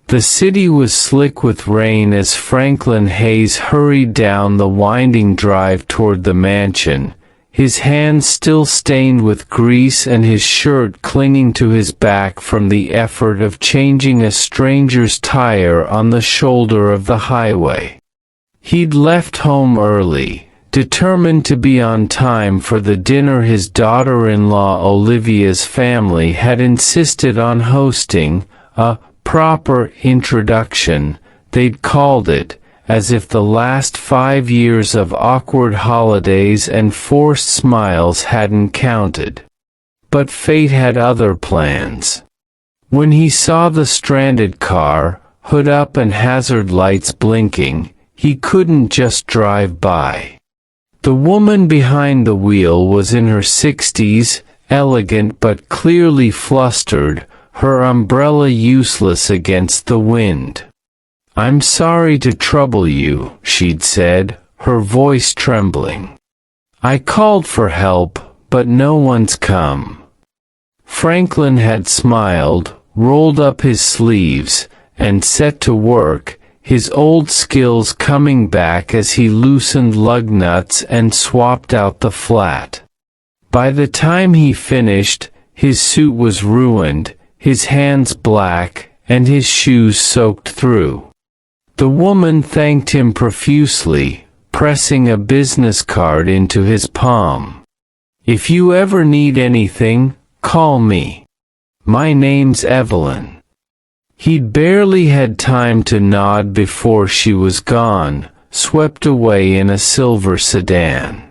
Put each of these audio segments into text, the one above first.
The city was slick with rain as Franklin Hayes hurried down the winding drive toward the mansion, his hands still stained with grease and his shirt clinging to his back from the effort of changing a stranger's tire on the shoulder of the highway. He'd left home early, determined to be on time for the dinner his daughter-in-law Olivia's family had insisted on hosting, a proper introduction, they'd called it, as if the last 5 years of awkward holidays and forced smiles hadn't counted. But fate had other plans. When he saw the stranded car, hood up and hazard lights blinking, he couldn't just drive by. The woman behind the wheel was in her 60s, elegant but clearly flustered, her umbrella useless against the wind. "I'm sorry to trouble you," she'd said, her voice trembling. "I called for help, but no one's come." Franklin had smiled, rolled up his sleeves, and set to work, his old skills coming back as he loosened lug nuts and swapped out the flat. By the time he finished, his suit was ruined, his hands black, and his shoes soaked through. The woman thanked him profusely, pressing a business card into his palm. "If you ever need anything, call me. My name's Evelyn." He'd barely had time to nod before she was gone, swept away in a silver sedan.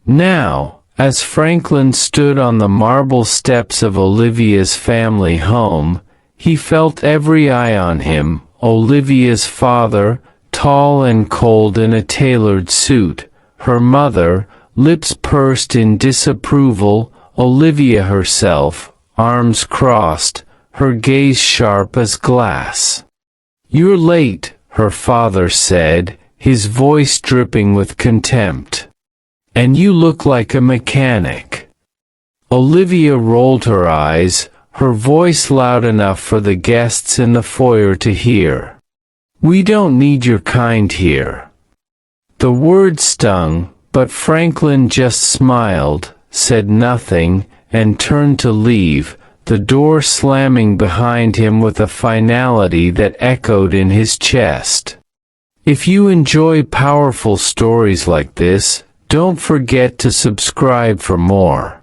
Now, as Franklin stood on the marble steps of Olivia's family home, he felt every eye on him. Olivia's father, tall and cold in a tailored suit, her mother, lips pursed in disapproval, Olivia herself, arms crossed, her gaze sharp as glass. "You're late," her father said, his voice dripping with contempt. "And you look like a mechanic." Olivia rolled her eyes, her voice loud enough for the guests in the foyer to hear. "We don't need your kind here." The word stung, but Franklin just smiled, said nothing, and turned to leave, the door slamming behind him with a finality that echoed in his chest. If you enjoy powerful stories like this, don't forget to subscribe for more.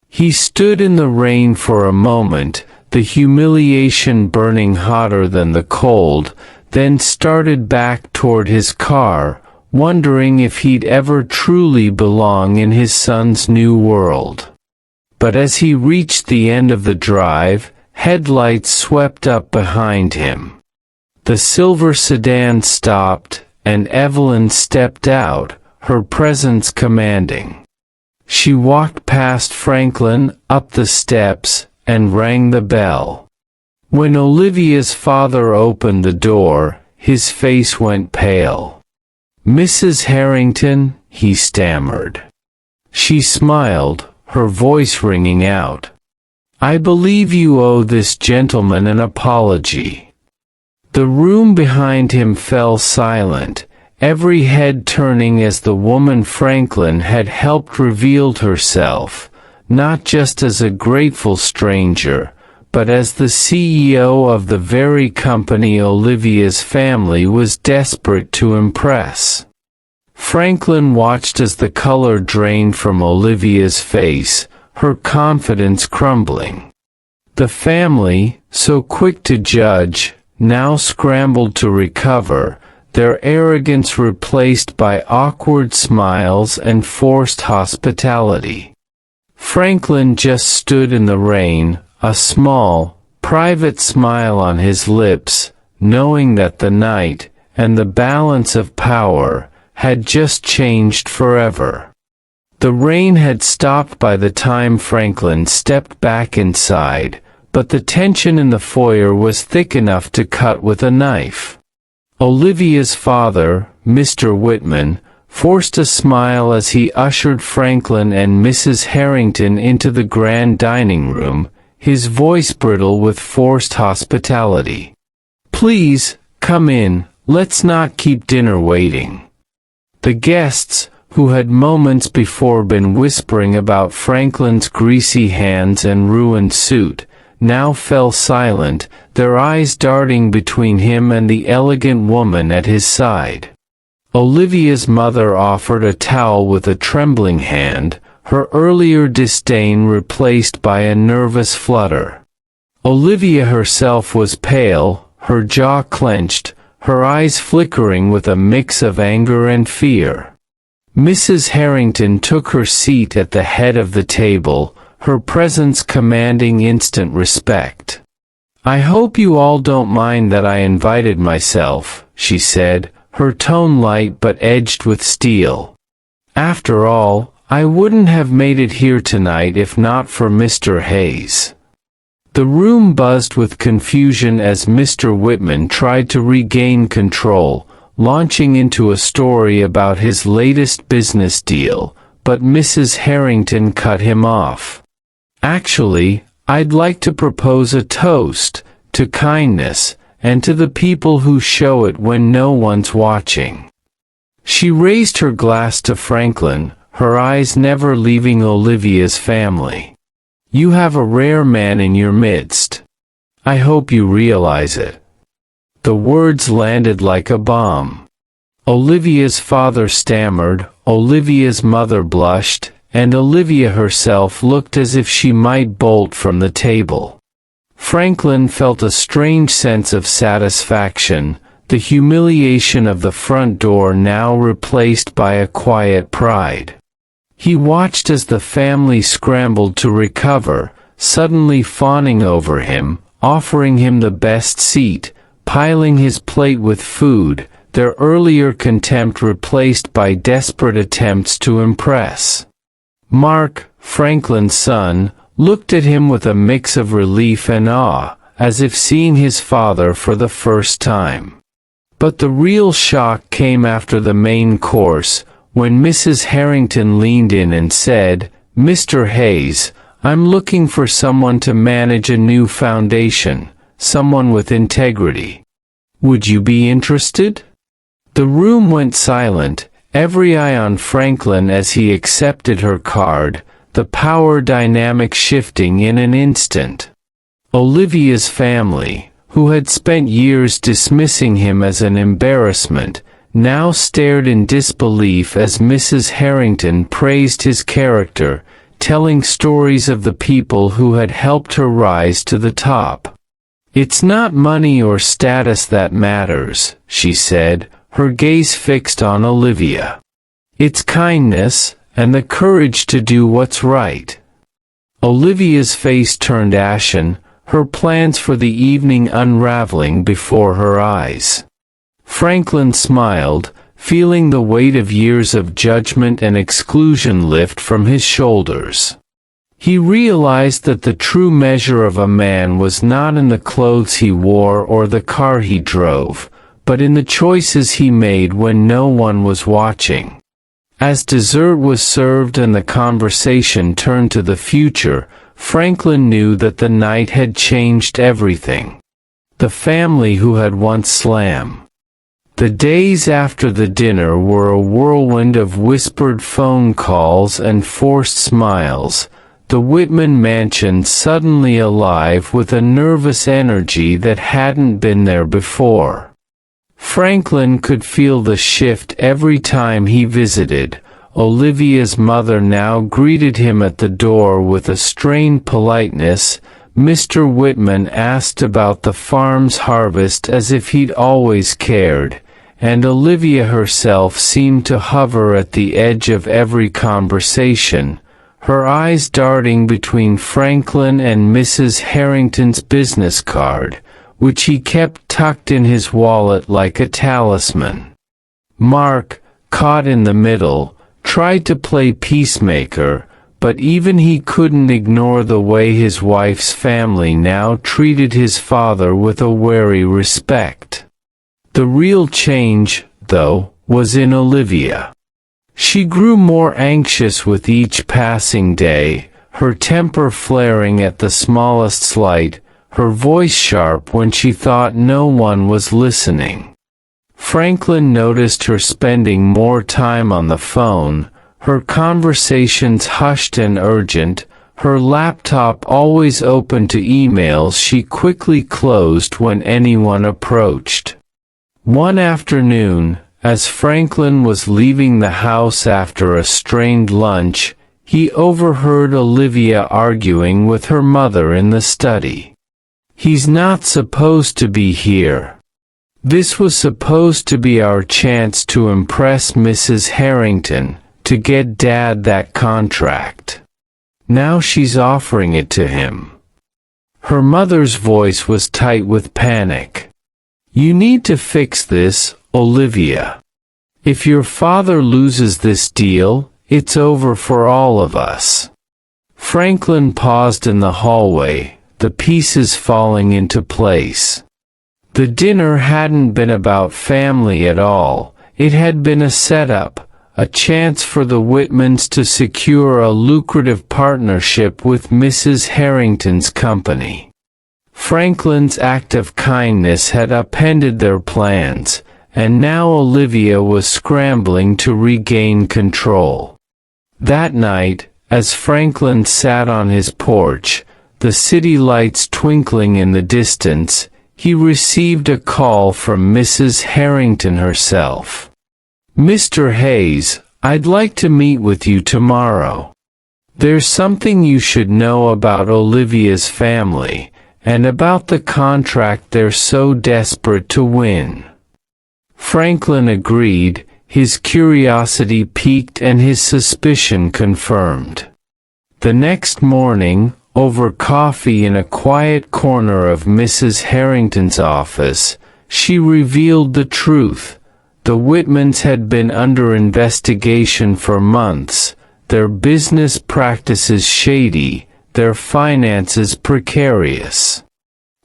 He stood in the rain for a moment, the humiliation burning hotter than the cold, then started back toward his car, wondering if he'd ever truly belong in his son's new world. But as he reached the end of the drive, headlights swept up behind him. The silver sedan stopped, and Evelyn stepped out, her presence commanding. She walked past Franklin, up the steps, and rang the bell. When Olivia's father opened the door, his face went pale. "Mrs. Harrington," he stammered. She smiled, her voice ringing out. "I believe you owe this gentleman an apology." The room behind him fell silent, every head turning as the woman Franklin had helped revealed herself, not just as a grateful stranger, but as the CEO of the very company Olivia's family was desperate to impress. Franklin watched as the color drained from Olivia's face, her confidence crumbling. The family, so quick to judge, now scrambled to recover, their arrogance replaced by awkward smiles and forced hospitality. Franklin just stood in the rain, a small, private smile on his lips, knowing that the night, and the balance of power, had just changed forever. The rain had stopped by the time Franklin stepped back inside, but the tension in the foyer was thick enough to cut with a knife. Olivia's father, Mr. Whitman, forced a smile as he ushered Franklin and Mrs. Harrington into the grand dining room, his voice brittle with forced hospitality. Please, come in, let's not keep dinner waiting." The guests, who had moments before been whispering about Franklin's greasy hands and ruined suit, now fell silent, their eyes darting between him and the elegant woman at his side. Olivia's mother offered a towel with a trembling hand, her earlier disdain replaced by a nervous flutter. Olivia herself was pale, her jaw clenched, her eyes flickering with a mix of anger and fear. Mrs. Harrington took her seat at the head of the table, her presence commanding instant respect. "I hope you all don't mind that I invited myself," she said, her tone light but edged with steel. "After all, I wouldn't have made it here tonight if not for Mr. Hayes." The room buzzed with confusion as Mr. Whitman tried to regain control, launching into a story about his latest business deal, but Mrs. Harrington cut him off. "Actually, I'd like to propose a toast, to kindness, and to the people who show it when no one's watching." She raised her glass to Franklin, her eyes never leaving Olivia's family. "You have a rare man in your midst. I hope you realize it." The words landed like a bomb. Olivia's father stammered, Olivia's mother blushed, and Olivia herself looked as if she might bolt from the table. Franklin felt a strange sense of satisfaction, the humiliation of the front door now replaced by a quiet pride. He watched as the family scrambled to recover, suddenly fawning over him, offering him the best seat, piling his plate with food, their earlier contempt replaced by desperate attempts to impress. Mark, Franklin's son, looked at him with a mix of relief and awe, as if seeing his father for the first time. But the real shock came after the main course, when Mrs. Harrington leaned in and said, "Mr. Hayes, I'm looking for someone to manage a new foundation, someone with integrity. Would you be interested?" The room went silent, every eye on Franklin as he accepted her card, the power dynamic shifting in an instant. Olivia's family, who had spent years dismissing him as an embarrassment, now stared in disbelief as Mrs. Harrington praised his character, telling stories of the people who had helped her rise to the top. "It's not money or status that matters," she said, her gaze fixed on Olivia. "It's kindness, and the courage to do what's right." Olivia's face turned ashen, her plans for the evening unraveling before her eyes. Franklin smiled, feeling the weight of years of judgment and exclusion lift from his shoulders. He realized that the true measure of a man was not in the clothes he wore or the car he drove, but in the choices he made when no one was watching. As dessert was served and the conversation turned to the future, Franklin knew that the night had changed everything. The family who had once slammed. The days after the dinner were a whirlwind of whispered phone calls and forced smiles, the Whitman mansion suddenly alive with a nervous energy that hadn't been there before. Franklin could feel the shift every time he visited. Olivia's mother now greeted him at the door with a strained politeness. Mr. Whitman asked about the farm's harvest as if he'd always cared, and Olivia herself seemed to hover at the edge of every conversation, her eyes darting between Franklin and Mrs. Harrington's business card, which he kept tucked in his wallet like a talisman. Mark, caught in the middle, tried to play peacemaker, but even he couldn't ignore the way his wife's family now treated his father with a wary respect. The real change, though, was in Olivia. She grew more anxious with each passing day, her temper flaring at the smallest slight, her voice sharp when she thought no one was listening. Franklin noticed her spending more time on the phone, her conversations hushed and urgent, her laptop always open to emails she quickly closed when anyone approached. One afternoon, as Franklin was leaving the house after a strained lunch, he overheard Olivia arguing with her mother in the study. "He's not supposed to be here. This was supposed to be our chance to impress Mrs. Harrington, to get Dad that contract. Now she's offering it to him." Her mother's voice was tight with panic. "You need to fix this, Olivia. If your father loses this deal, it's over for all of us." Franklin paused in the hallway, the pieces falling into place. The dinner hadn't been about family at all. It had been a setup, a chance for the Whitmans to secure a lucrative partnership with Mrs. Harrington's company. Franklin's act of kindness had upended their plans, and now Olivia was scrambling to regain control. That night, as Franklin sat on his porch, the city lights twinkling in the distance, he received a call from Mrs. Harrington herself. "Mr. Hayes, I'd like to meet with you tomorrow. There's something you should know about Olivia's family, and about the contract they're so desperate to win." Franklin agreed, his curiosity piqued and his suspicion confirmed. The next morning, over coffee in a quiet corner of Mrs. Harrington's office, she revealed the truth. The Whitmans had been under investigation for months, their business practices shady, their finances precarious.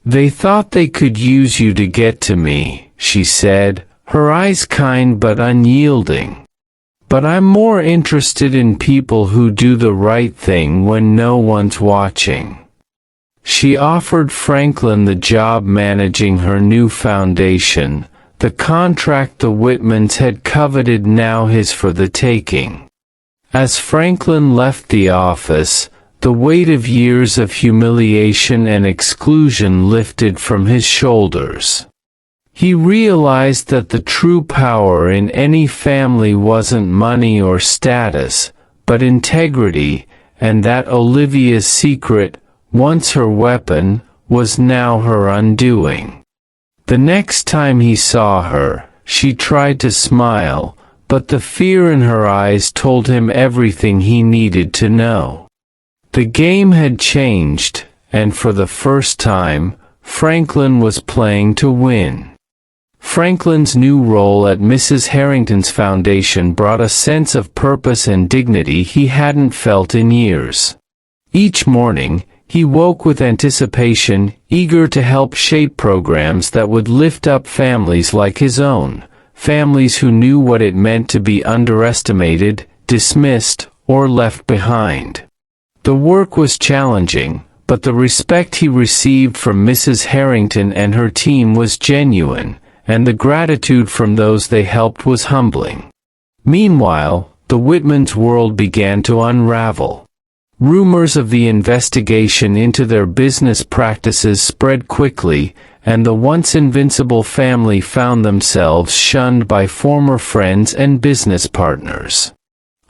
"They thought they could use you to get to me," she said, her eyes kind but unyielding. "But I'm more interested in people who do the right thing when no one's watching." She offered Franklin the job managing her new foundation, the contract the Whitmans had coveted, now his for the taking. As Franklin left the office, the weight of years of humiliation and exclusion lifted from his shoulders. He realized that the true power in any family wasn't money or status, but integrity, and that Olivia's secret, once her weapon, was now her undoing. The next time he saw her, she tried to smile, but the fear in her eyes told him everything he needed to know. The game had changed, and for the first time, Franklin was playing to win. Franklin's new role at Mrs. Harrington's foundation brought a sense of purpose and dignity he hadn't felt in years. Each morning, he woke with anticipation, eager to help shape programs that would lift up families like his own, families who knew what it meant to be underestimated, dismissed, or left behind. The work was challenging, but the respect he received from Mrs. Harrington and her team was genuine, and the gratitude from those they helped was humbling. Meanwhile, the Whitmans' world began to unravel. Rumors of the investigation into their business practices spread quickly, and the once invincible family found themselves shunned by former friends and business partners.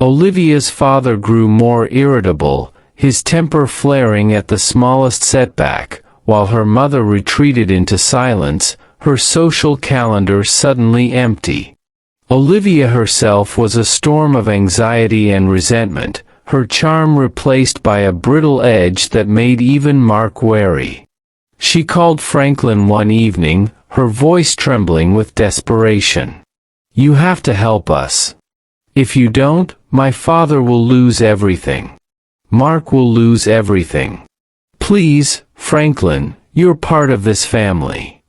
Olivia's father grew more irritable, his temper flaring at the smallest setback, while her mother retreated into silence, her social calendar suddenly empty. Olivia herself was a storm of anxiety and resentment, her charm replaced by a brittle edge that made even Mark wary. She called Franklin one evening, her voice trembling with desperation. "You have to help us. If you don't, my father will lose everything. Mark will lose everything. Please, Franklin, you're part of this family."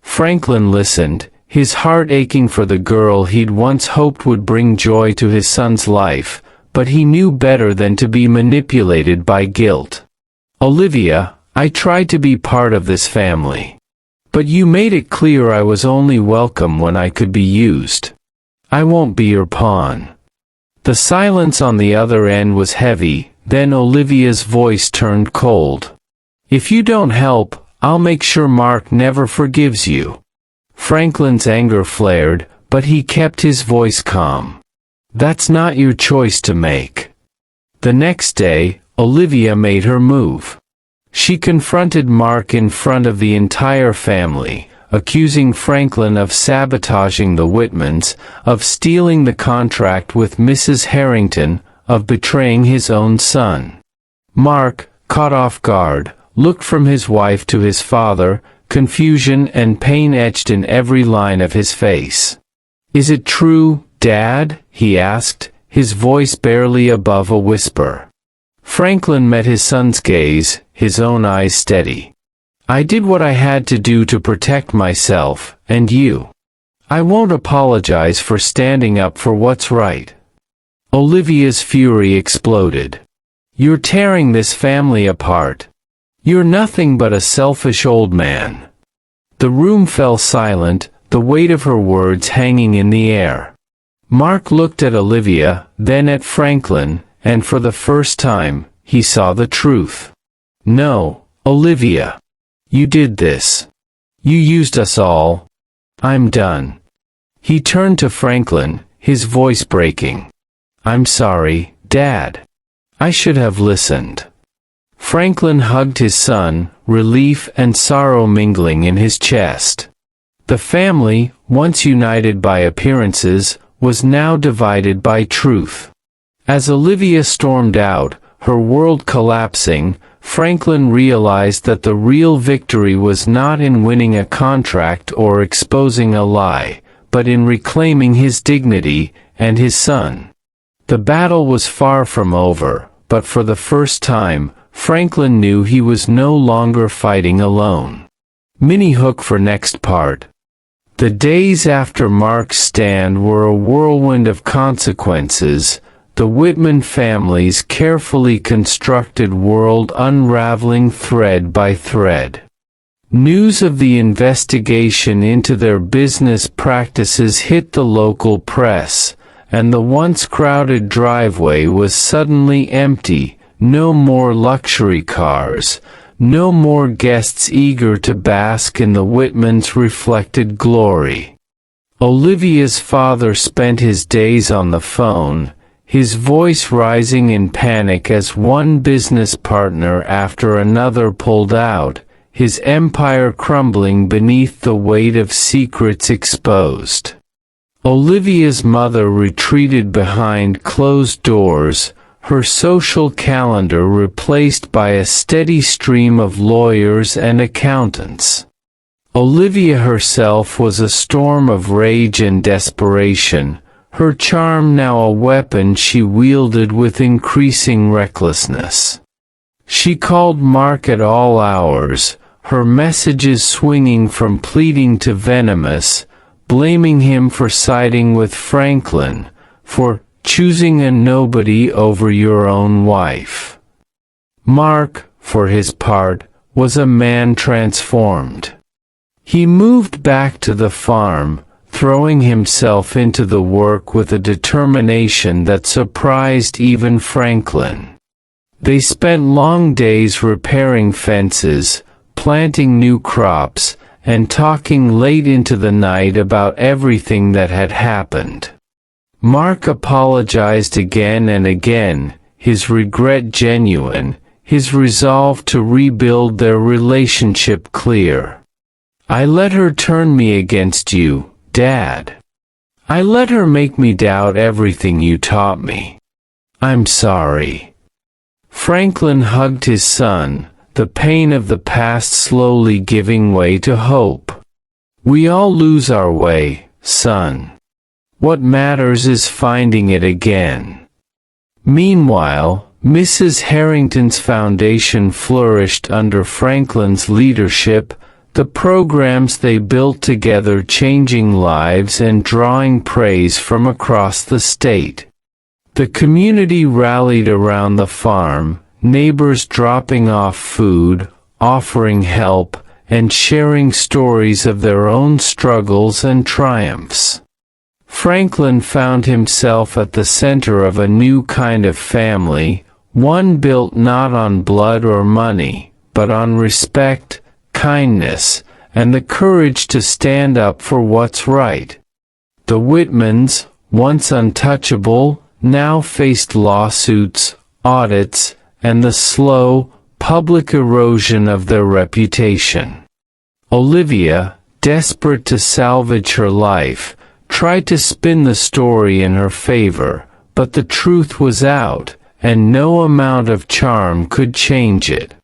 Franklin listened, his heart aching for the girl he'd once hoped would bring joy to his son's life, but he knew better than to be manipulated by guilt. "Olivia, I tried to be part of this family. But you made it clear I was only welcome when I could be used. I won't be your pawn." The silence on the other end was heavy, then Olivia's voice turned cold. "If you don't help, I'll make sure Mark never forgives you." Franklin's anger flared, but he kept his voice calm. "That's not your choice to make." The next day, Olivia made her move. She confronted Mark in front of the entire family, accusing Franklin of sabotaging the Whitmans, of stealing the contract with Mrs. Harrington, of betraying his own son. Mark, caught off guard, looked from his wife to his father, confusion and pain etched in every line of his face. "Is it true, Dad?" he asked, his voice barely above a whisper. Franklin met his son's gaze, his own eyes steady. "I did what I had to do to protect myself, and you. I won't apologize for standing up for what's right." Olivia's fury exploded. "You're tearing this family apart. You're nothing but a selfish old man." The room fell silent, the weight of her words hanging in the air. Mark looked at Olivia, then at Franklin, and for the first time, he saw the truth. "No, Olivia. You did this. You used us all. I'm done." He turned to Franklin, his voice breaking. "I'm sorry, Dad. I should have listened." Franklin hugged his son, relief and sorrow mingling in his chest. The family, once united by appearances, was now divided by truth. As Olivia stormed out, her world collapsing, Franklin realized that the real victory was not in winning a contract or exposing a lie, but in reclaiming his dignity and his son. The battle was far from over, but for the first time, Franklin knew he was no longer fighting alone. Mini hook for next part. The days after Mark's stand were a whirlwind of consequences, the Whitman family's carefully constructed world unraveling thread by thread. News of the investigation into their business practices hit the local press, and the once crowded driveway was suddenly empty. No more luxury cars, no more guests eager to bask in the Whitmans' reflected glory. Olivia's father spent his days on the phone, his voice rising in panic as one business partner after another pulled out, his empire crumbling beneath the weight of secrets exposed. Olivia's mother retreated behind closed doors, her social calendar replaced by a steady stream of lawyers and accountants. Olivia herself was a storm of rage and desperation, her charm now a weapon she wielded with increasing recklessness. She called Mark at all hours, her messages swinging from pleading to venomous, blaming him for siding with Franklin, for choosing a nobody over your own wife. Mark, for his part, was a man transformed. He moved back to the farm, throwing himself into the work with a determination that surprised even Franklin. They spent long days repairing fences, planting new crops, and talking late into the night about everything that had happened. Mark apologized again and again, his regret genuine, his resolve to rebuild their relationship clear. "I let her turn me against you, Dad. I let her make me doubt everything you taught me. I'm sorry." Franklin hugged his son, the pain of the past slowly giving way to hope. "We all lose our way, son. What matters is finding it again." Meanwhile, Mrs. Harrington's foundation flourished under Franklin's leadership, the programs they built together changing lives and drawing praise from across the state. The community rallied around the farm, neighbors dropping off food, offering help, and sharing stories of their own struggles and triumphs. Franklin found himself at the center of a new kind of family, one built not on blood or money, but on respect, kindness, and the courage to stand up for what's right. The Whitmans, once untouchable, now faced lawsuits, audits, and the slow, public erosion of their reputation. Olivia, desperate to salvage her life, tried to spin the story in her favor, but the truth was out, and no amount of charm could change it.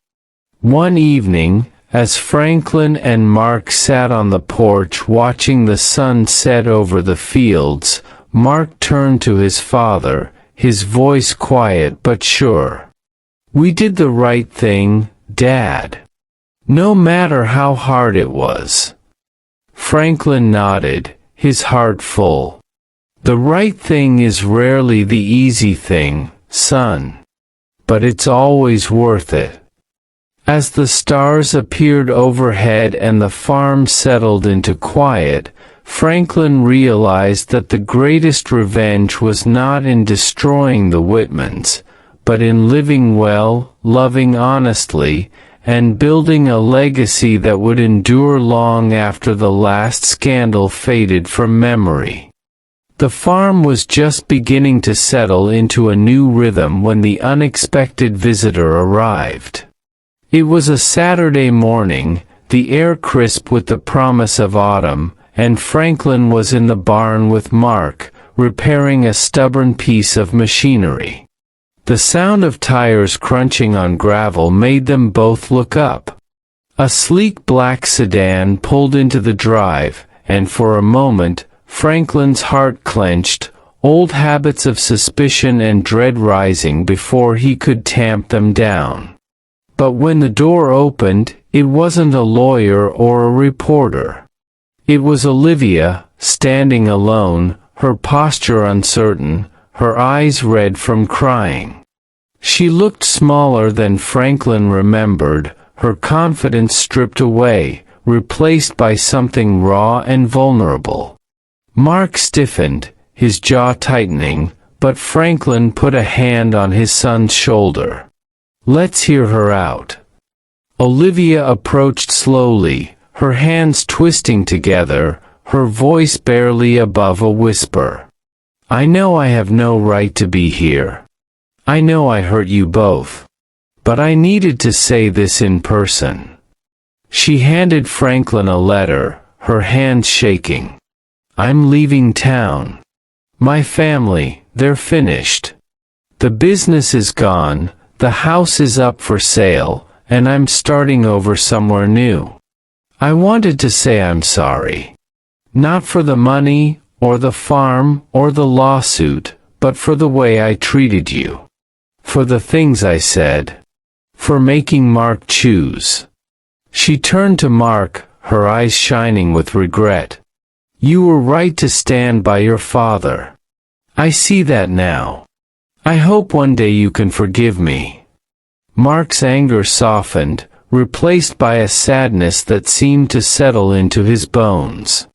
One evening, as Franklin and Mark sat on the porch watching the sun set over the fields, Mark turned to his father, his voice quiet but sure. "We did the right thing, Dad. No matter how hard it was." Franklin nodded, his heart full. "The right thing is rarely the easy thing, son. But it's always worth it." As the stars appeared overhead and the farm settled into quiet, Franklin realized that the greatest revenge was not in destroying the Whitmans, but in living well, loving honestly, and building a legacy that would endure long after the last scandal faded from memory. The farm was just beginning to settle into a new rhythm when the unexpected visitor arrived. It was a Saturday morning, the air crisp with the promise of autumn, and Franklin was in the barn with Mark, repairing a stubborn piece of machinery. The sound of tires crunching on gravel made them both look up. A sleek black sedan pulled into the drive, and for a moment, Franklin's heart clenched, old habits of suspicion and dread rising before he could tamp them down. But when the door opened, it wasn't a lawyer or a reporter. It was Olivia, standing alone, her posture uncertain, her eyes red from crying. She looked smaller than Franklin remembered, her confidence stripped away, replaced by something raw and vulnerable. Mark stiffened, his jaw tightening, but Franklin put a hand on his son's shoulder. "Let's hear her out." Olivia approached slowly, her hands twisting together, her voice barely above a whisper. "I know I have no right to be here. I know I hurt you both. But I needed to say this in person." She handed Franklin a letter, her hands shaking. "I'm leaving town. My family, they're finished. The business is gone, the house is up for sale, and I'm starting over somewhere new. I wanted to say I'm sorry. Not for the money, or the farm, or the lawsuit, but for the way I treated you. For the things I said. For making Mark choose." She turned to Mark, her eyes shining with regret. "You were right to stand by your father. I see that now. I hope one day you can forgive me." Mark's anger softened, replaced by a sadness that seemed to settle into his bones.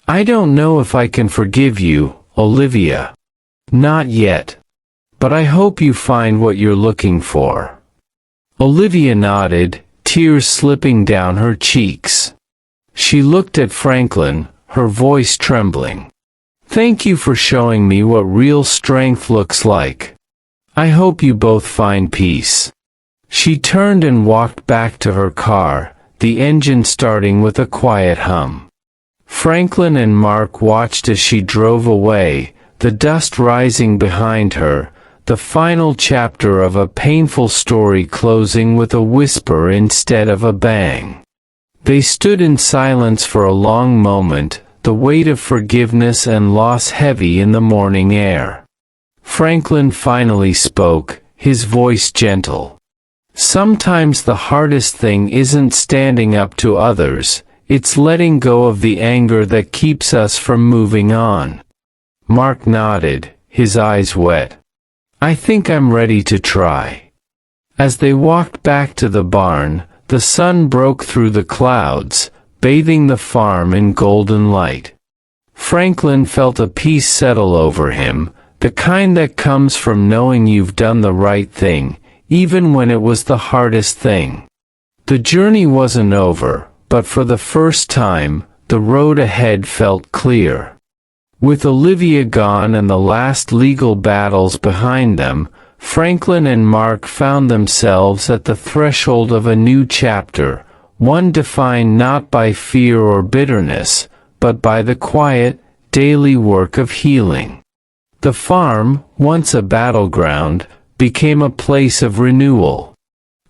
"I don't know if I can forgive you, Olivia. Not yet. But I hope you find what you're looking for." Olivia nodded, tears slipping down her cheeks. She looked at Franklin, her voice trembling. "Thank you for showing me what real strength looks like. I hope you both find peace." She turned and walked back to her car, the engine starting with a quiet hum. Franklin and Mark watched as she drove away, the dust rising behind her, the final chapter of a painful story closing with a whisper instead of a bang. They stood in silence for a long moment, the weight of forgiveness and loss heavy in the morning air. Franklin finally spoke, his voice gentle. "Sometimes the hardest thing isn't standing up to others, it's letting go of the anger that keeps us from moving on." Mark nodded, his eyes wet. "I think I'm ready to try." As they walked back to the barn, the sun broke through the clouds, bathing the farm in golden light. Franklin felt a peace settle over him, the kind that comes from knowing you've done the right thing, even when it was the hardest thing. The journey wasn't over, but for the first time, the road ahead felt clear. With Olivia gone and the last legal battles behind them, Franklin and Mark found themselves at the threshold of a new chapter, one defined not by fear or bitterness, but by the quiet, daily work of healing. The farm, once a battleground, became a place of renewal.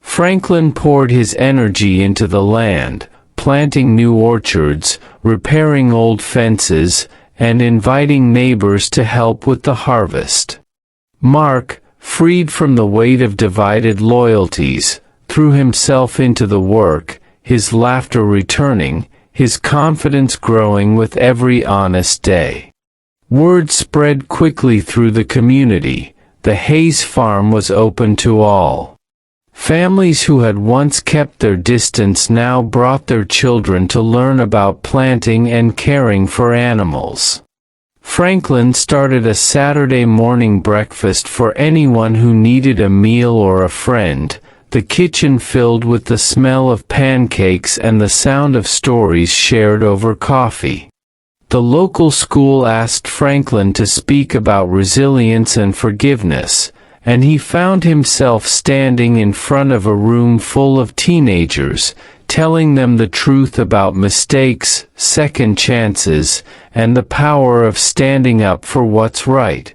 Franklin poured his energy into the land, planting new orchards, repairing old fences, and inviting neighbors to help with the harvest. Mark, freed from the weight of divided loyalties, threw himself into the work, his laughter returning, his confidence growing with every honest day. Word spread quickly through the community. The Hayes farm was open to all. Families who had once kept their distance now brought their children to learn about planting and caring for animals. Franklin started a Saturday morning breakfast for anyone who needed a meal or a friend, the kitchen filled with the smell of pancakes and the sound of stories shared over coffee. The local school asked Franklin to speak about resilience and forgiveness, and he found himself standing in front of a room full of teenagers, telling them the truth about mistakes, second chances, and the power of standing up for what's right.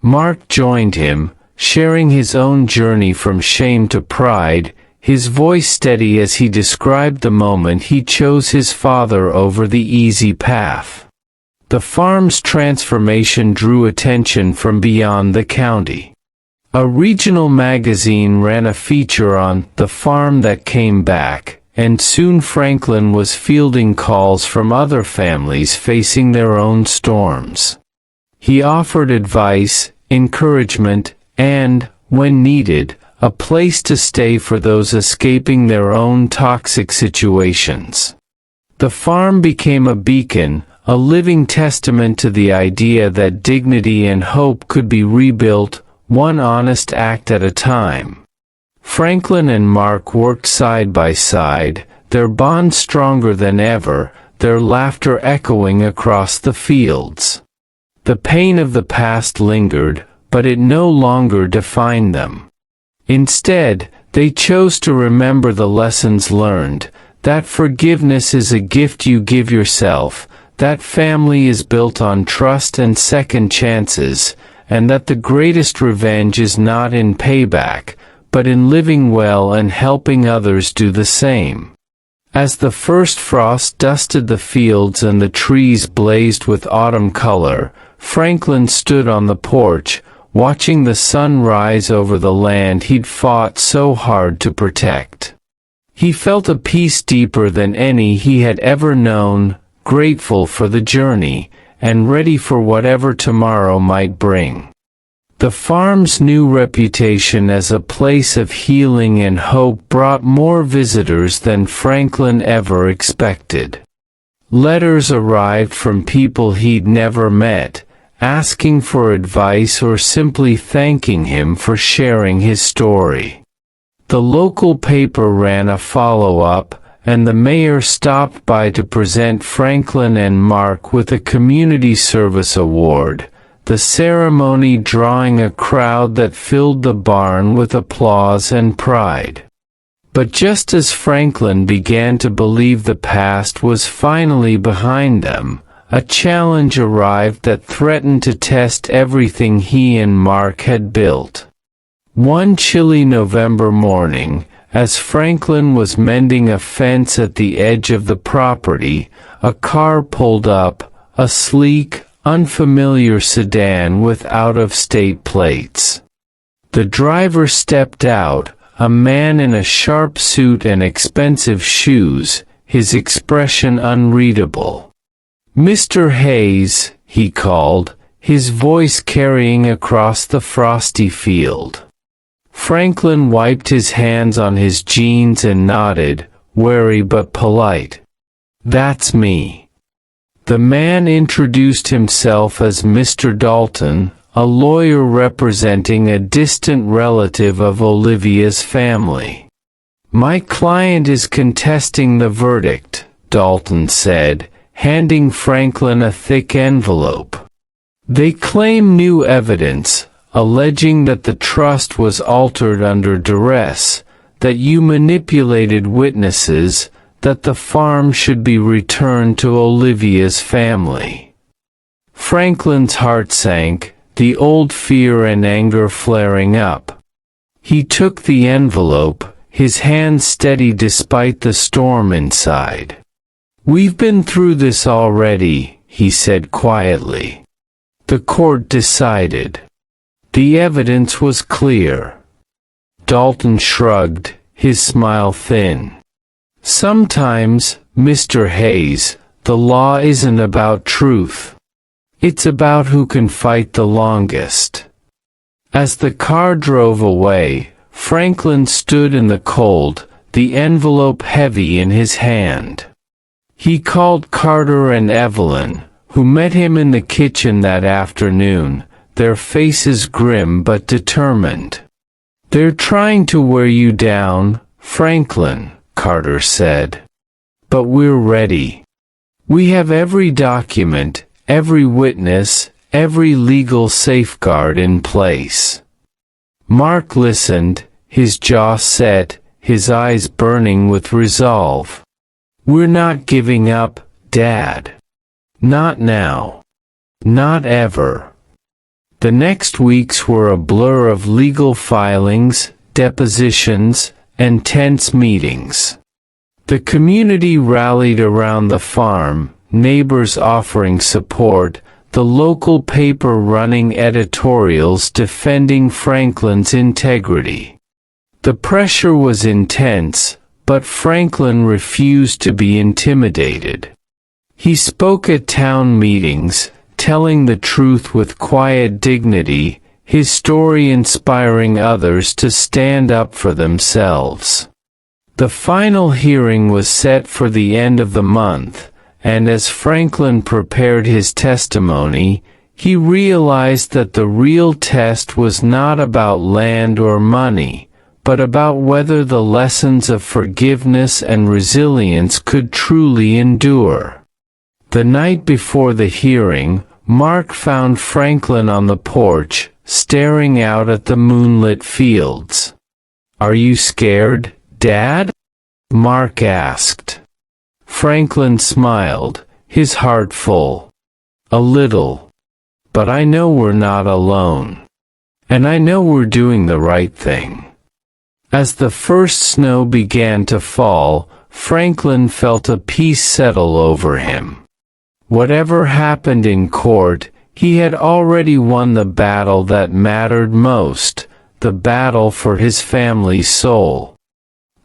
Mark joined him, sharing his own journey from shame to pride, his voice steady as he described the moment he chose his father over the easy path. The farm's transformation drew attention from beyond the county. A regional magazine ran a feature on "The Farm That Came Back," and soon Franklin was fielding calls from other families facing their own storms. He offered advice, encouragement, and, when needed, a place to stay for those escaping their own toxic situations. The farm became a beacon, a living testament to the idea that dignity and hope could be rebuilt, one honest act at a time. Franklin and Mark worked side by side, their bond stronger than ever, their laughter echoing across the fields. The pain of the past lingered, but it no longer defined them. Instead, they chose to remember the lessons learned, that forgiveness is a gift you give yourself, that family is built on trust and second chances, and that the greatest revenge is not in payback, but in living well and helping others do the same. As the first frost dusted the fields and the trees blazed with autumn color, Franklin stood on the porch, watching the sun rise over the land he'd fought so hard to protect. He felt a peace deeper than any he had ever known, grateful for the journey, and ready for whatever tomorrow might bring. The farm's new reputation as a place of healing and hope brought more visitors than Franklin ever expected. Letters arrived from people he'd never met, asking for advice or simply thanking him for sharing his story. The local paper ran a follow-up, and the mayor stopped by to present Franklin and Mark with a community service award, the ceremony drawing a crowd that filled the barn with applause and pride. But just as Franklin began to believe the past was finally behind them, a challenge arrived that threatened to test everything he and Mark had built. One chilly November morning, as Franklin was mending a fence at the edge of the property, a car pulled up, a sleek, unfamiliar sedan with out-of-state plates. The driver stepped out, a man in a sharp suit and expensive shoes, his expression unreadable. "Mr. Hayes," he called, his voice carrying across the frosty field. Franklin wiped his hands on his jeans and nodded, wary but polite. "That's me." The man introduced himself as Mr. Dalton, a lawyer representing a distant relative of Olivia's family. "My client is contesting the verdict," Dalton said, handing Franklin a thick envelope. "They claim new evidence, alleging that the trust was altered under duress, that you manipulated witnesses, that the farm should be returned to Olivia's family." Franklin's heart sank, the old fear and anger flaring up. He took the envelope, his hand steady despite the storm inside. "We've been through this already," he said quietly. The court decided. The evidence was clear. Dalton shrugged, his smile thin. "Sometimes, Mr. Hayes, the law isn't about truth. It's about who can fight the longest." As the car drove away, Franklin stood in the cold, the envelope heavy in his hand. He called Carter and Evelyn, who met him in the kitchen that afternoon, their faces grim but determined. "They're trying to wear you down, Franklin," Carter said. "But we're ready. We have every document, every witness, every legal safeguard in place." Mark listened, his jaw set, his eyes burning with resolve. "We're not giving up, Dad. Not now. Not ever." The next weeks were a blur of legal filings, depositions, and tense meetings. The community rallied around the farm, neighbors offering support, the local paper running editorials defending Franklin's integrity. The pressure was intense, but Franklin refused to be intimidated. He spoke at town meetings, telling the truth with quiet dignity, his story inspiring others to stand up for themselves. The final hearing was set for the end of the month, and as Franklin prepared his testimony, he realized that the real test was not about land or money, but about whether the lessons of forgiveness and resilience could truly endure. The night before the hearing, Mark found Franklin on the porch, staring out at the moonlit fields. "Are you scared, Dad?" Mark asked. Franklin smiled, his heart full. "A little. But I know we're not alone. And I know we're doing the right thing." As the first snow began to fall, Franklin felt a peace settle over him. Whatever happened in court, he had already won the battle that mattered most, the battle for his family's soul.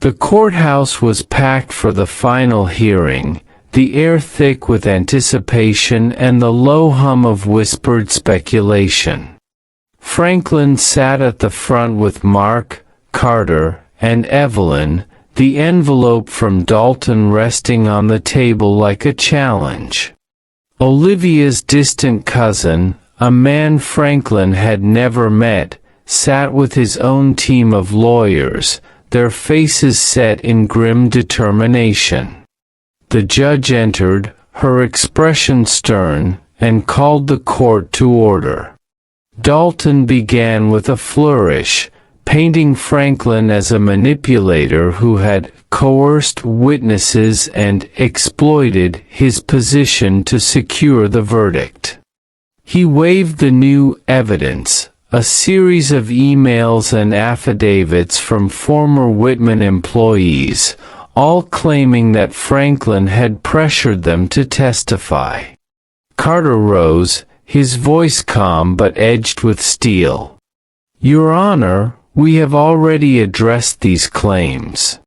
The courthouse was packed for the final hearing, the air thick with anticipation and the low hum of whispered speculation. Franklin sat at the front with Mark, Carter, and Evelyn, the envelope from Dalton resting on the table like a challenge. Olivia's distant cousin, a man Franklin had never met, sat with his own team of lawyers, their faces set in grim determination. The judge entered, her expression stern, and called the court to order. Dalton began with a flourish, painting Franklin as a manipulator who had coerced witnesses and exploited his position to secure the verdict. He waved the new evidence, a series of emails and affidavits from former Whitman employees, all claiming that Franklin had pressured them to testify. Carter rose, his voice calm but edged with steel. "Your Honor, we have already addressed these claims.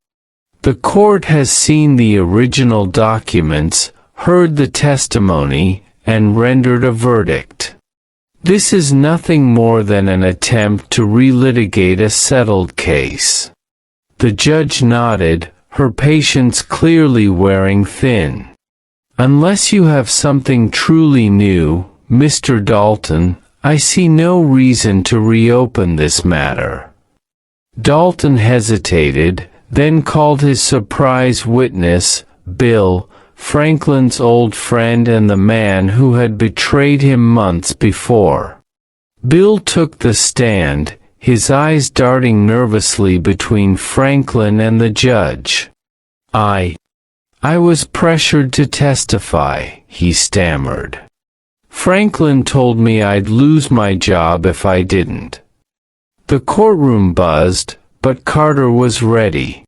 The court has seen the original documents, heard the testimony, and rendered a verdict. This is nothing more than an attempt to relitigate a settled case." The judge nodded, her patience clearly wearing thin. "Unless you have something truly new, Mr. Dalton, I see no reason to reopen this matter." Dalton hesitated, then called his surprise witness, Bill, Franklin's old friend and the man who had betrayed him months before. Bill took the stand, his eyes darting nervously between Franklin and the judge. I was pressured to testify," he stammered. "Franklin told me I'd lose my job if I didn't." The courtroom buzzed, but Carter was ready.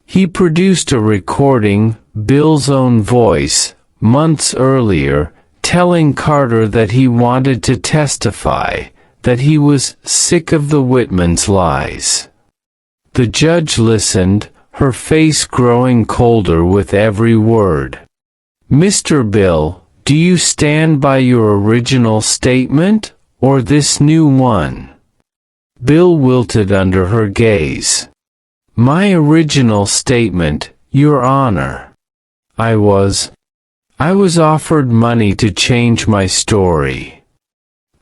He produced a recording, Bill's own voice, months earlier, telling Carter that he wanted to testify, that he was sick of the Whitmans' lies. The judge listened, her face growing colder with every word. "Mr. Bill, do you stand by your original statement, or this new one?" Bill wilted under her gaze. "My original statement, Your Honor. I was offered money to change my story."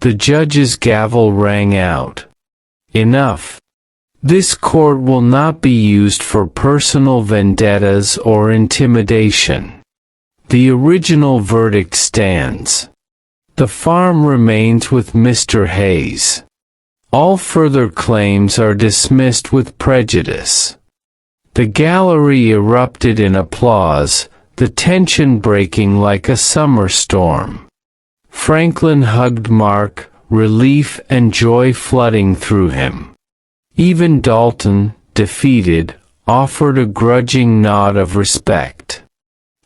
The judge's gavel rang out. "Enough. This court will not be used for personal vendettas or intimidation. The original verdict stands. The farm remains with Mr. Hayes. All further claims are dismissed with prejudice." The gallery erupted in applause, the tension breaking like a summer storm. Franklin hugged Mark, relief and joy flooding through him. Even Dalton, defeated, offered a grudging nod of respect.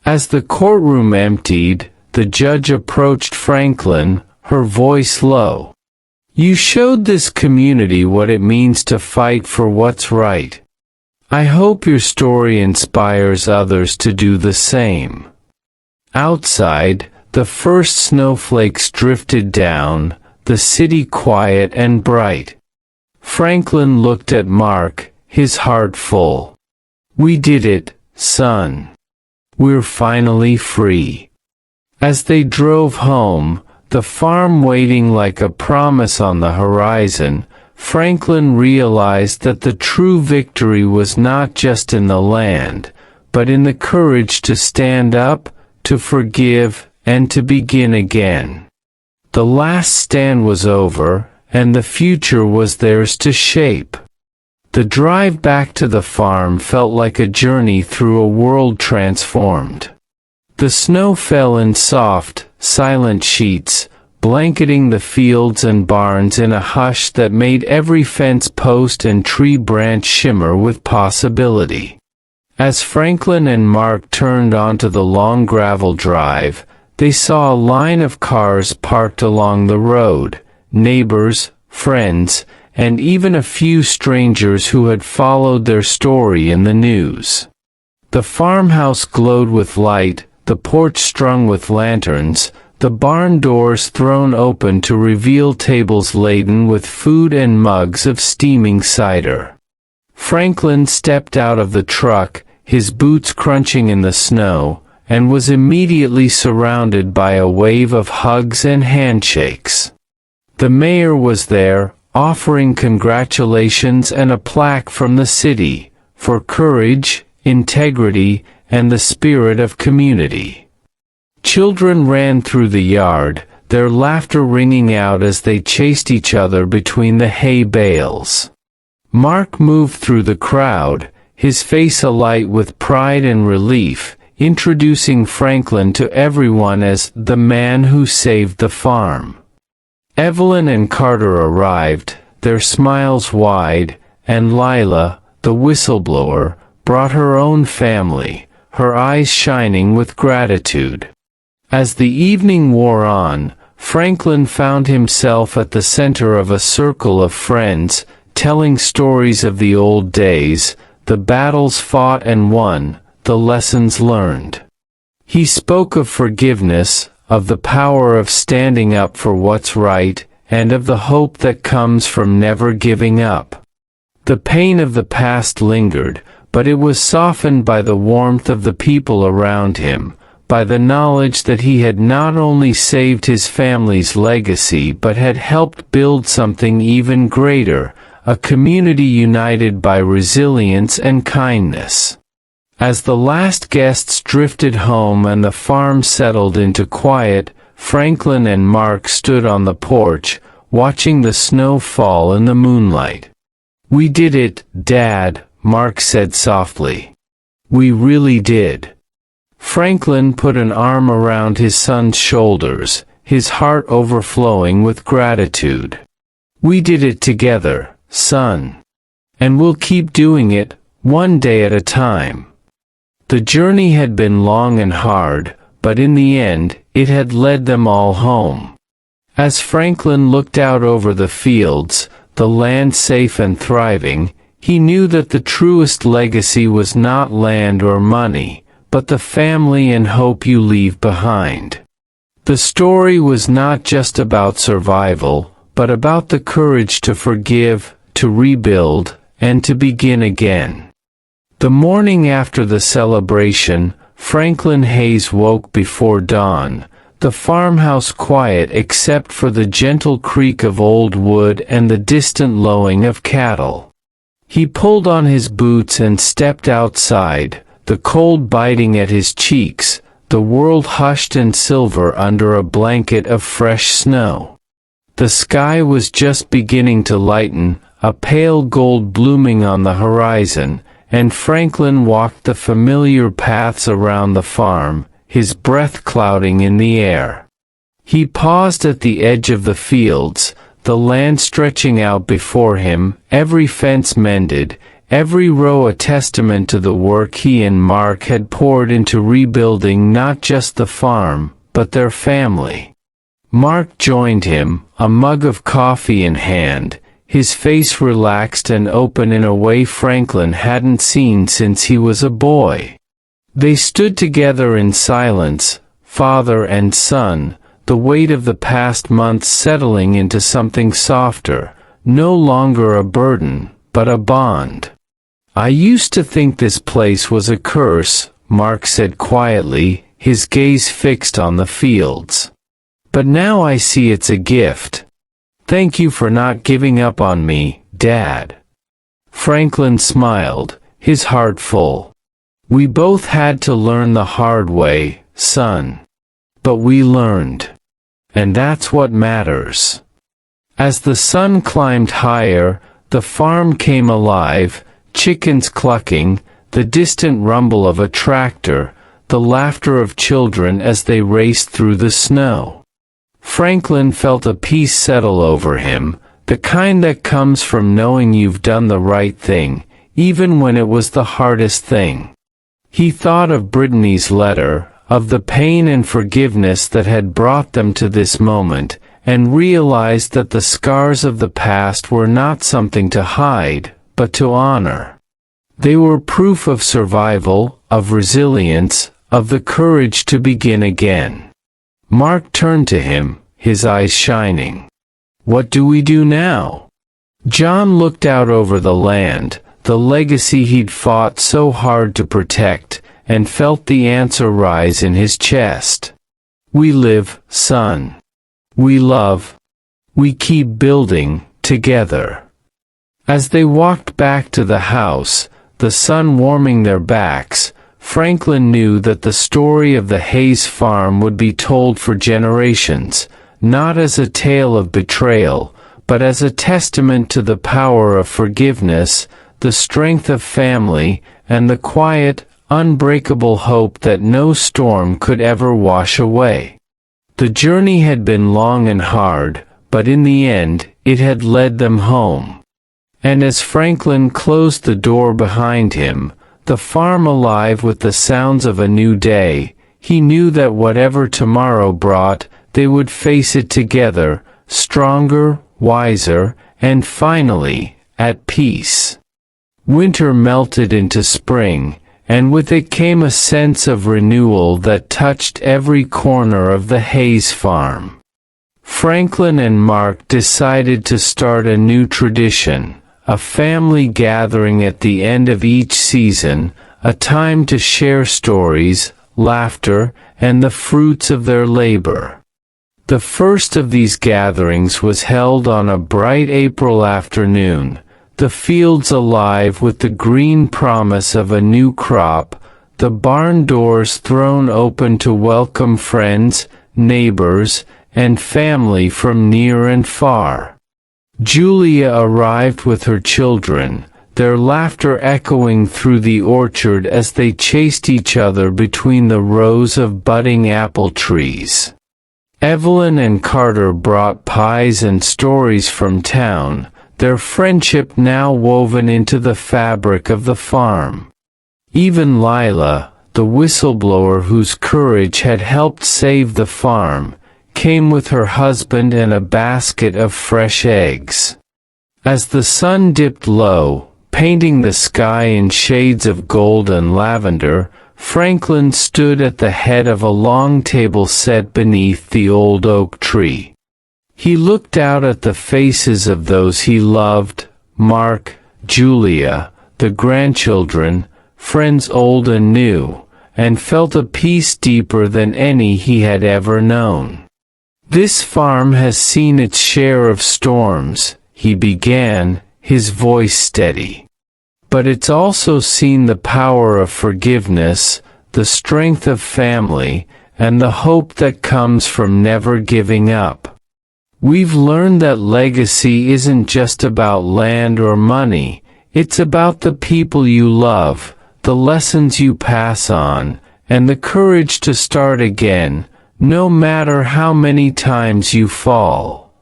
As the courtroom emptied, the judge approached Franklin, her voice low. "You showed this community what it means to fight for what's right. I hope your story inspires others to do the same." Outside, the first snowflakes drifted down, the city quiet and bright. Franklin looked at Mark, his heart full. "We did it, son. We're finally free." As they drove home, the farm waiting like a promise on the horizon, Franklin realized that the true victory was not just in the land, but in the courage to stand up, to forgive, and to begin again. The last stand was over, and the future was theirs to shape. The drive back to the farm felt like a journey through a world transformed. The snow fell in soft, silent sheets, blanketing the fields and barns in a hush that made every fence post and tree branch shimmer with possibility. As Franklin and Mark turned onto the long gravel drive, they saw a line of cars parked along the road, neighbors, friends, and even a few strangers who had followed their story in the news. The farmhouse glowed with light, the porch strung with lanterns, the barn doors thrown open to reveal tables laden with food and mugs of steaming cider. Franklin stepped out of the truck, his boots crunching in the snow, and was immediately surrounded by a wave of hugs and handshakes. The mayor was there, offering congratulations and a plaque from the city, for courage, integrity, and the spirit of community. Children ran through the yard, their laughter ringing out as they chased each other between the hay bales. Mark moved through the crowd, his face alight with pride and relief, introducing Franklin to everyone as the man who saved the farm. Evelyn and Carter arrived, their smiles wide, and Lila, the whistleblower, brought her own family, her eyes shining with gratitude. As the evening wore on, Franklin found himself at the center of a circle of friends, telling stories of the old days, the battles fought and won, the lessons learned. He spoke of forgiveness, of the power of standing up for what's right, and of the hope that comes from never giving up. The pain of the past lingered, but it was softened by the warmth of the people around him, by the knowledge that he had not only saved his family's legacy but had helped build something even greater, a community united by resilience and kindness. As the last guests drifted home and the farm settled into quiet, Franklin and Mark stood on the porch, watching the snow fall in the moonlight. "We did it, Dad," Mark said softly. "We really did." Franklin put an arm around his son's shoulders, his heart overflowing with gratitude. "We did it together, son. And we'll keep doing it, one day at a time." The journey had been long and hard, but in the end, it had led them all home. As Franklin looked out over the fields, the land safe and thriving, he knew that the truest legacy was not land or money, but the family and hope you leave behind. The story was not just about survival, but about the courage to forgive, to rebuild, and to begin again. The morning after the celebration, Franklin Hayes woke before dawn, the farmhouse quiet except for the gentle creak of old wood and the distant lowing of cattle. He pulled on his boots and stepped outside, the cold biting at his cheeks, the world hushed and silver under a blanket of fresh snow. The sky was just beginning to lighten, a pale gold blooming on the horizon, and Franklin walked the familiar paths around the farm, his breath clouding in the air. He paused at the edge of the fields, the land stretching out before him, every fence mended, every row a testament to the work he and Mark had poured into rebuilding not just the farm, but their family. Mark joined him, a mug of coffee in hand, his face relaxed and open in a way Franklin hadn't seen since he was a boy. They stood together in silence, father and son, the weight of the past months settling into something softer, no longer a burden, but a bond. "I used to think this place was a curse," Mark said quietly, his gaze fixed on the fields. "But now I see it's a gift. Thank you for not giving up on me, Dad." Franklin smiled, his heart full. "We both had to learn the hard way, son. But we learned. And that's what matters." As the sun climbed higher, the farm came alive, chickens clucking, the distant rumble of a tractor, the laughter of children as they raced through the snow. Franklin felt a peace settle over him, the kind that comes from knowing you've done the right thing, even when it was the hardest thing. He thought of Brittany's letter, of the pain and forgiveness that had brought them to this moment, and realized that the scars of the past were not something to hide, but to honor. They were proof of survival, of resilience, of the courage to begin again. Mark turned to him, his eyes shining. "What do we do now?" John looked out over the land, the legacy he'd fought so hard to protect, and felt the answer rise in his chest. "We live, son. We love. We keep building, together." As they walked back to the house, the sun warming their backs, Franklin knew that the story of the Hayes farm would be told for generations, not as a tale of betrayal, but as a testament to the power of forgiveness, the strength of family, and the quiet, unbreakable hope that no storm could ever wash away. The journey had been long and hard, but in the end, it had led them home. And as Franklin closed the door behind him, the farm alive with the sounds of a new day, he knew that whatever tomorrow brought, they would face it together, stronger, wiser, and finally, at peace. Winter melted into spring, and with it came a sense of renewal that touched every corner of the Hayes farm. Franklin and Mark decided to start a new tradition, a family gathering at the end of each season, a time to share stories, laughter, and the fruits of their labor. The first of these gatherings was held on a bright April afternoon, the fields alive with the green promise of a new crop, the barn doors thrown open to welcome friends, neighbors, and family from near and far. Julia arrived with her children, their laughter echoing through the orchard as they chased each other between the rows of budding apple trees. Evelyn and Carter brought pies and stories from town, their friendship now woven into the fabric of the farm. Even Lila, the whistleblower whose courage had helped save the farm, came with her husband and a basket of fresh eggs. As the sun dipped low, painting the sky in shades of gold and lavender, Franklin stood at the head of a long table set beneath the old oak tree. He looked out at the faces of those he loved, Mark, Julia, the grandchildren, friends old and new, and felt a peace deeper than any he had ever known. "This farm has seen its share of storms," he began, his voice steady. "But it's also seen the power of forgiveness, the strength of family, and the hope that comes from never giving up. We've learned that legacy isn't just about land or money, it's about the people you love, the lessons you pass on, and the courage to start again, no matter how many times you fall."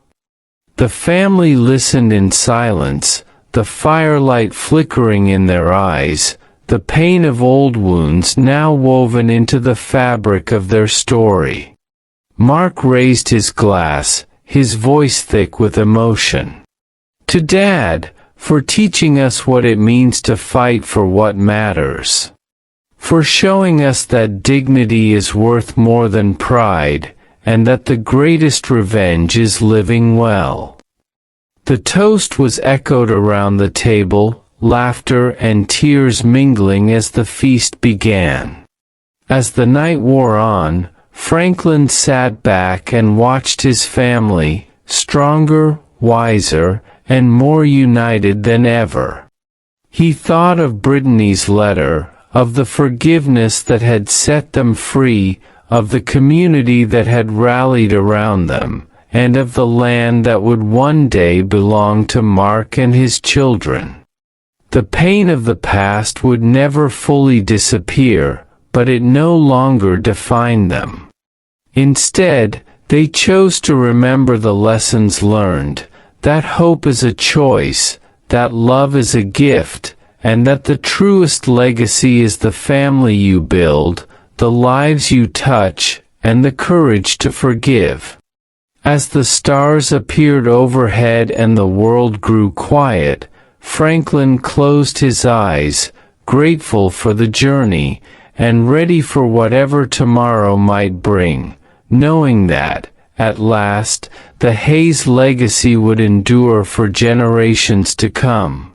The family listened in silence, the firelight flickering in their eyes, the pain of old wounds now woven into the fabric of their story. Mark raised his glass, his voice thick with emotion. "To Dad, for teaching us what it means to fight for what matters. For showing us that dignity is worth more than pride, and that the greatest revenge is living well." The toast was echoed around the table, laughter and tears mingling as the feast began. As the night wore on, Franklin sat back and watched his family, stronger, wiser, and more united than ever. He thought of Brittany's letter, of the forgiveness that had set them free, of the community that had rallied around them, and of the land that would one day belong to Mark and his children. The pain of the past would never fully disappear, but it no longer defined them. Instead, they chose to remember the lessons learned, that hope is a choice, that love is a gift, and that the truest legacy is the family you build, the lives you touch, and the courage to forgive. As the stars appeared overhead and the world grew quiet, Franklin closed his eyes, grateful for the journey, and ready for whatever tomorrow might bring, knowing that, at last, the Hayes legacy would endure for generations to come.